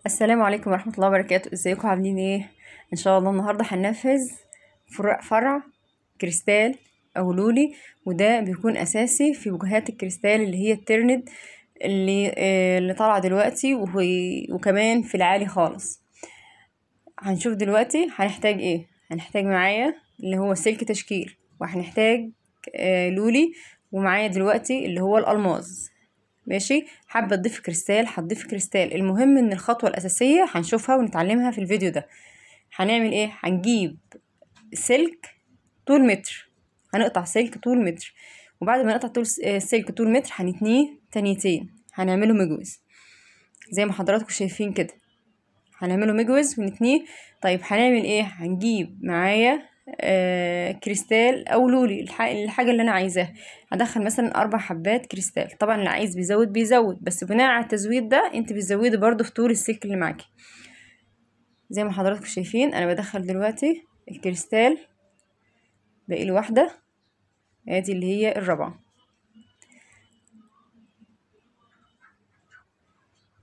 السلام عليكم ورحمة الله وبركاته. ازيكم عاملين ايه؟ ان شاء الله النهاردة هننفذ فرع كريستال او لولي، وده بيكون اساسي في وجهات الكريستال اللي هي الترند اللي طالعة دلوقتي، وكمان في العالي خالص. هنشوف دلوقتي هنحتاج ايه. هنحتاج معايا اللي هو سلك تشكيل، وهنحتاج لولي، ومعايا دلوقتي اللي هو الألماظ. ماشي، حابة تضيف كريستال هتضيف كريستال. المهم ان الخطوة الأساسية هنشوفها ونتعلمها في الفيديو ده. هنعمل ايه؟ هنجيب سلك طول متر، هنقطع سلك طول متر، وبعد ما نقطع سلك طول متر هنتنيه تانيتين، هنعمله مجوز زي ما حضراتكم شايفين كده. هنعمله مجوز ونتنيه. طيب هنعمل ايه؟ هنجيب معايا كريستال او لولي، الحاجه اللي انا عايزاها. هدخل مثلا 4 حبات كريستال. طبعا اللي عايز بيزود، بس بناء على التزويد ده انت بتزودي برضو في طول السلك اللي معاكي. زي ما حضراتكم شايفين انا بدخل دلوقتي الكريستال، باقي لي واحده، ادي اللي هي الرابعه.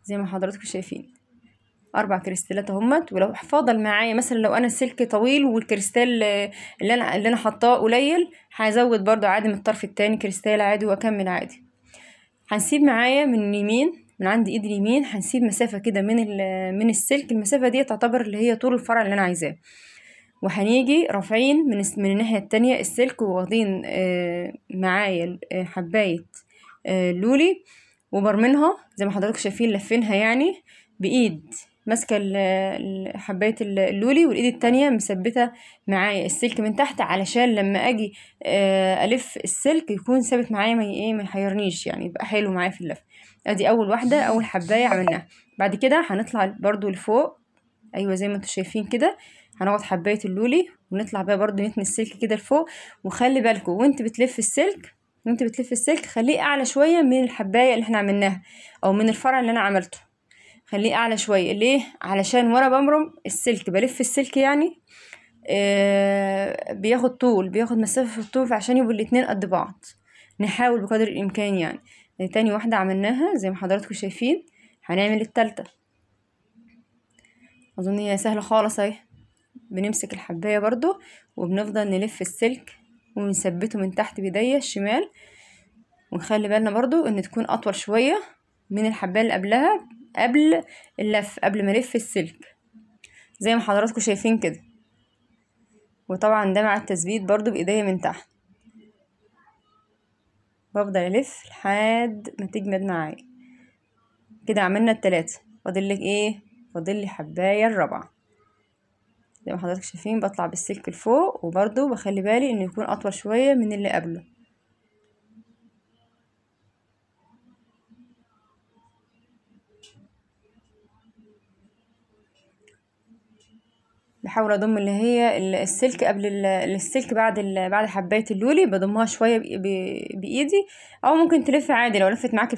زي ما حضراتكم شايفين 4 كريستالات اهمت. ولو فاضل معايا مثلا، لو انا السلك طويل والكريستال اللي انا حطاه قليل، هزود برضو عادي من الطرف التاني كريستال عادي واكمل عادي. هنسيب معايا من اليمين، من عند ايد اليمين هنسيب مسافة كده من السلك. المسافة دي تعتبر اللي هي طول الفرع اللي انا عايزاه. وهنيجي رافعين من الناحية التانية السلك، وواخدين معايا حباية لولي، وبرمينها زي ما حضراتكم شايفين، لفينها يعني بايد ماسكه حبايه اللولي، والايد التانية مثبته معايا السلك من تحت، علشان لما اجي الف السلك يكون ثابت معايا، ما يحيرنيش يعني، يبقى حلو معايا في اللف. ادي اول واحده، اول حبايه عملناها. بعد كده هنطلع برضو لفوق، ايوه زي ما انتم شايفين كده. هناخد حبايه اللولي ونطلع بيها برضو نتني السلك كده لفوق. وخلي بالكم وانت بتلف السلك خليه اعلى شويه من الحبايه اللي احنا عملناها، او من الفرع اللي انا عملته. خليه اعلى شويه. ليه؟ علشان وانا بمرم السلك بلف السلك يعني بياخد مسافه في الطول، عشان يبقوا الاتنين قد بعض. نحاول بقدر الامكان يعني. تاني واحده عملناها زي ما حضراتكم شايفين. هنعمل التالتة. اظن هي سهله خالص اهي. بنمسك الحبايه برضو، وبنفضل نلف السلك ونثبته من تحت بايديا الشمال، ونخلي بالنا برضو ان تكون اطول شويه من الحبايه اللي قبلها، قبل اللف، قبل ما الف السلك زي ما حضراتكم شايفين كده. وطبعا ده مع التثبيت برضو بايديا من تحت. بفضل الف لحد ما تجمد معايا كده. عملنا التلاتة، فاضلك ايه؟ فاضل حبايه الرابعه. زي ما حضراتكم شايفين بطلع بالسلك لفوق، وبرضو بخلي بالي انه يكون اطول شويه من اللي قبله. بحاول اضم اللي هي السلك قبل السلك بعد حبايه اللولي، بضمها شويه بايدي، او ممكن تلف عادي لو لفت معاكي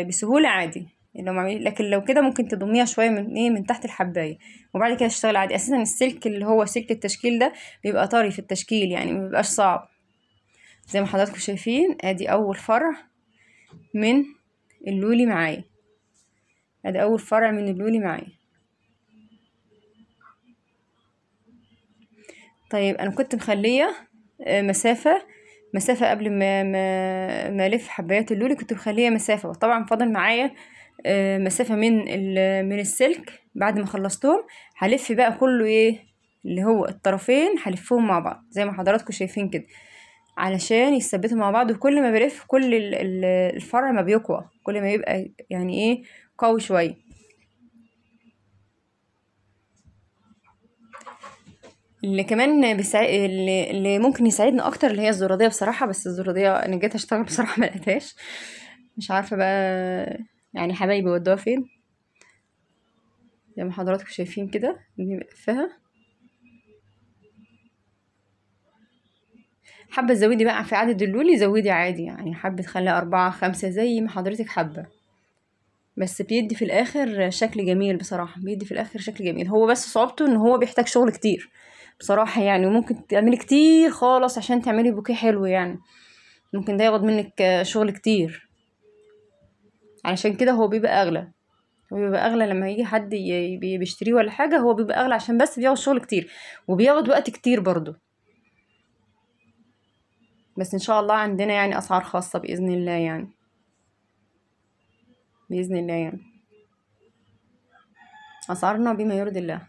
بسهوله عادي. لكن لو كده ممكن تضميها شويه من تحت الحبايه، وبعد كده تشتغل عادي. اساسا السلك اللي هو سلك التشكيل ده بيبقى طري في التشكيل يعني، ما بيبقاش صعب. زي ما حضراتكم شايفين ادي اول فرع من اللولي معايا. ادي اول فرع من اللولي معايا. طيب انا كنت مخليه مسافة قبل ما الف حبايات اللولي، كنت مخليه مسافة. طبعا فاضل معايا مسافة من السلك. بعد ما خلصتهم هلف بقى كله ايه اللي هو الطرفين، هلفهم مع بعض زي ما حضراتكم شايفين كده، علشان يثبتوا مع بعض. وكل ما بلف كل الفرع ما بيقوى، كل ما يبقى يعني ايه قوي شوية. اللي كمان اللي ممكن يساعدنا اكتر اللي هي الزراديه بصراحه. بس الزراديه انا جيت اشتغل بصراحه ما لقيتهاش، مش عارفه بقى يعني حبايبي ودوها فين. زي ما حضراتكم شايفين كده بنلفها. حابه تزودي بقى في عدد اللولي زودي عادي يعني، حابه تخليها 4 5 زي ما حضرتك حابه. بس بيدي في الاخر شكل جميل بصراحه، بيدي في الاخر شكل جميل. هو بس صعوبته ان هو بيحتاج شغل كتير بصراحه يعني، وممكن تعملي كتير خالص عشان تعملي بوكيه حلو يعني. ممكن ده ياخد منك شغل كتير، علشان كده هو بيبقى اغلى. وبيبقى اغلى لما يجي حد بيشتريه ولا حاجه، هو بيبقى اغلى عشان بس بياخد شغل كتير وبياخد وقت كتير برضو. بس ان شاء الله عندنا يعني اسعار خاصه باذن الله يعني، باذن الله يعني اسعارنا بما يرضي الله.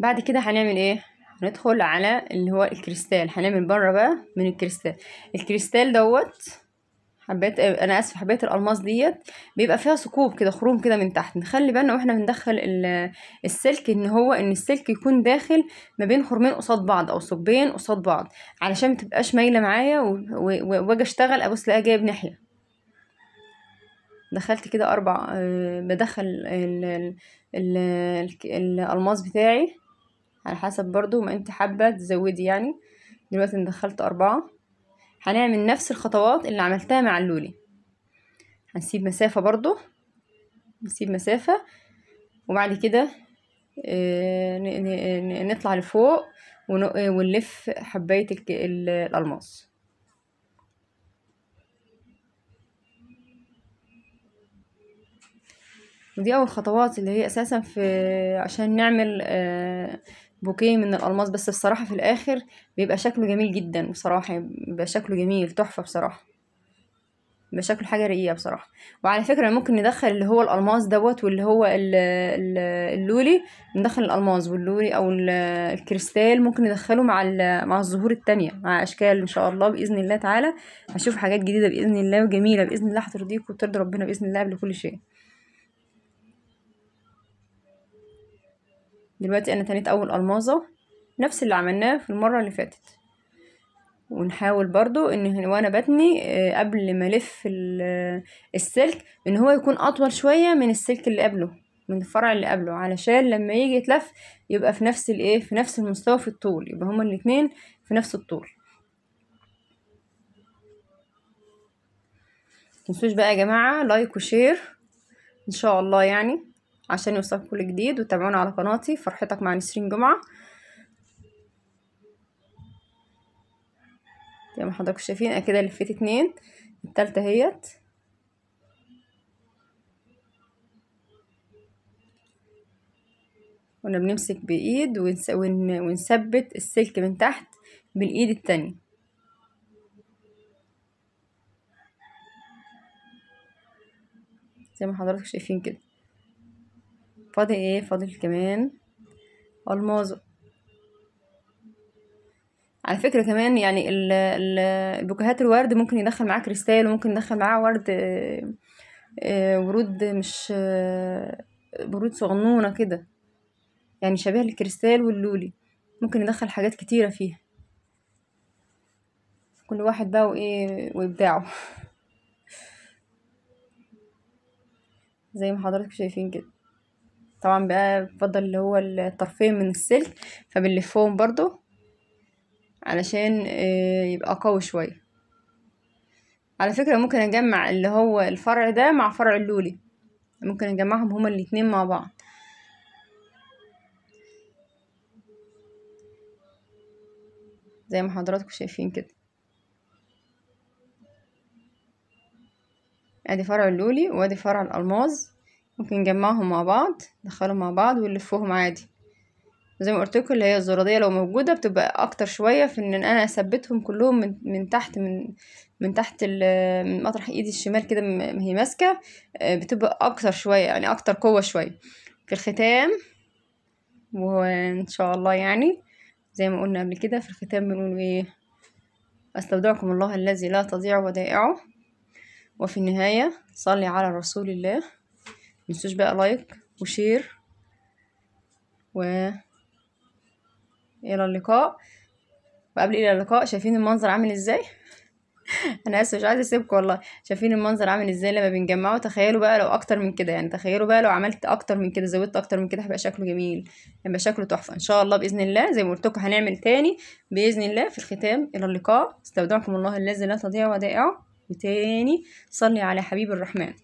بعد كده هنعمل ايه؟ هندخل على اللي هو الكريستال. هنعمل بره بقى من الكريستال. الكريستال دوت حبات، انا اسف، حبات الالماس ديت بيبقى فيها ثقوب كده، خروم كده من تحت. نخلي بالنا واحنا بندخل السلك ان السلك يكون داخل ما بين خرمين قصاد بعض او ثقبين قصاد بعض، علشان متبقاش مايله معايا واجي اشتغل ابص لاقيها جايب ناحيه. دخلت كده 4 بدخل الالماس بتاعي على حسب برضو ما انت حابه تزودي يعني. دلوقتي دخلت 4. هنعمل نفس الخطوات اللي عملتها مع اللولي. هنسيب مسافة برضو، نسيب مسافة، وبعد كده نطلع لفوق ونلف حباية الألماس. ودي أول خطوات اللي هي أساسا عشان نعمل بوكيه من الألماس. بس بصراحة في الآخر بيبقى شكله جميل جدا بصراحة، بيبقى شكله جميل تحفة بصراحة، بيبقى شكله حاجة رقيقة بصراحة. وعلى فكرة ممكن ندخل اللي هو الألماس دوت واللي هو اللولي، ندخل الألماس واللولي أو الكريستال، ممكن ندخله مع الزهور التانية، مع أشكال إن شاء الله بإذن الله تعالى. هشوف حاجات جديدة بإذن الله وجميلة بإذن الله، هترضيك وترضي ربنا بإذن الله قبل كل شيء. دلوقتي أنا تنيت أول ألماظة نفس اللي عملناه في المرة اللي فاتت، ونحاول برضو ان وانا بتني قبل ما الف السلك ان هو يكون اطول شوية من السلك اللي قبله، من الفرع اللي قبله، علشان لما يجي يتلف يبقى في نفس الايه، في نفس المستوى في الطول، يبقى هما الاتنين في نفس الطول. متنسوش بقى يا جماعة لايك وشير ان شاء الله يعني، عشان يوصلكم كل جديد، وتابعونا على قناتي فرحتك مع نسرين جمعة. زي ما حضراتكم شايفين انا كده لفيت 2، التالتة اهيت. كنا بنمسك بايد ونثبت السلك من تحت بالايد التانية زي ما حضراتكم شايفين كده. فاضل ايه؟ فاضل كمان الماظة. على فكرة كمان يعني البوكيهات الورد ممكن يدخل معاه كريستال، وممكن يدخل معاه ورد ورود، مش ورود صغنونة كده يعني شبيه الكريستال واللولي، ممكن يدخل حاجات كتيرة فيها، كل واحد بقى وايه وابداعه. زي ما حضراتكم شايفين كده. طبعا بقى بفضل اللي هو الطرفين من السلك فبنلفهم برضو علشان يبقى قوي شوية. على فكرة ممكن اجمع اللي هو الفرع ده مع فرع اللولي، ممكن اجمعهم هما الاتنين مع بعض. زي ما حضراتكم شايفين كده. ادي فرع اللولي وادي فرع الالماظ، ممكن نجمعهم مع بعض، ندخلهم مع بعض ونلفهم عادي. زي ما قلت لكم اللي هي الزراديه لو موجوده بتبقى اكتر شويه في ان انا اثبتهم كلهم من تحت، من تحت من مطرح ايدي الشمال كده ما هي ماسكه، بتبقى اكتر شويه يعني، اكتر قوه شويه في الختام. وان شاء الله يعني زي ما قلنا قبل كده في الختام بنقول ايه؟ استودعكم الله الذي لا تضيع ودائعه. وفي النهايه صلي على رسول الله. متنسوش بقى لايك وشير، والى اللقاء. وقبل الى اللقاء، شايفين المنظر عامل ازاي؟ انا اسف مش عايزه اسيبكم والله. شايفين المنظر عامل ازاي لما بنجمعه؟ تخيلوا بقى لو اكتر من كده يعني، تخيلوا بقى لو عملت اكتر من كده، زودت اكتر من كده، هيبقى شكله جميل، هيبقى شكله تحفه ان شاء الله باذن الله. زي ما قلت لكم هنعمل تاني باذن الله في الختام. الى اللقاء، استودعكم الله الذي لا تضيع ودائعه. وتاني صلي على حبيب الرحمن.